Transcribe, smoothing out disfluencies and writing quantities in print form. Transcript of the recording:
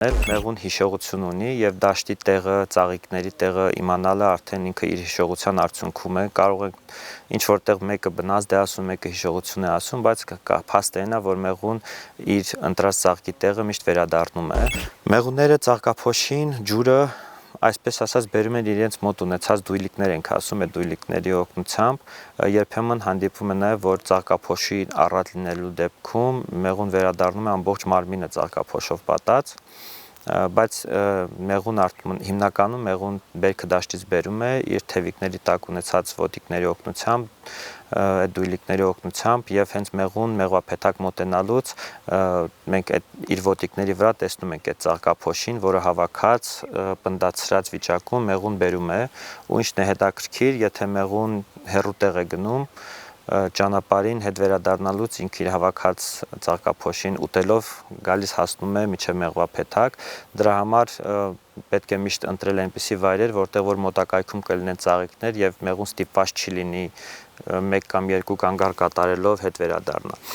Մեղուն հիշողություն ունի եւ դաշտի տեղը, ծաղիկների տեղը իմանալը արդեն ինքը իր հիշողության արդյունքում է։ Կարող է ինչ որտեղ մեկը բնազդ է ասում, մեկը հիշողություն է ասում, բայց փաստերն է, որ մեղուն իր ընտրած ծաղկի տեղը միշտ վերադառնում է։ Մեղուները ծաղկափոշին, ջուրը այսպես ասած բերում են իրենց մոտ ունեցած դույլիկներ ենք ասում, այդ դույլիկների օգնությամբ երբեմն հանդիպում է նաև որ ծաղկափոշի առատ լինելու դեպքում մեղուն վերադառնում է ամբողջ մարմինը ծաղկափոշով պատած, բայց հիմնականում մեղուն բերքը դաշտից բերում է իր թևիկների տակ ունեցած ոտիկների օգնությամբ, այդ դույլիկների օգնությամբ եւ հենց մեղվափեթակ մոտենալուց մենք այդ իր ոտիկների վրա տեսնում ենք այդ ծաղկափոշին, որը հավաքած պնդացրած վիճակում մեղուն բերում է, ու ինչն է հետաքրքիր, եթե մեղուն հեռու տեղ է գնում ճանապարհին հետ վերադառնալուց ինքը իր հավաքած ծաղկափոշին ուտելով գալիս հասնում է մինչև մեղվափեթակ, դրա համար պետք է միշտ ընտրել այնպիսի վայրեր, որտեղ որ մոտակայքում կլինեն ծաղիկներ եւ մեղուն ստիպված չի լինի 1 կամ 2 կանգառ կատարելով հետ վերադառնալ։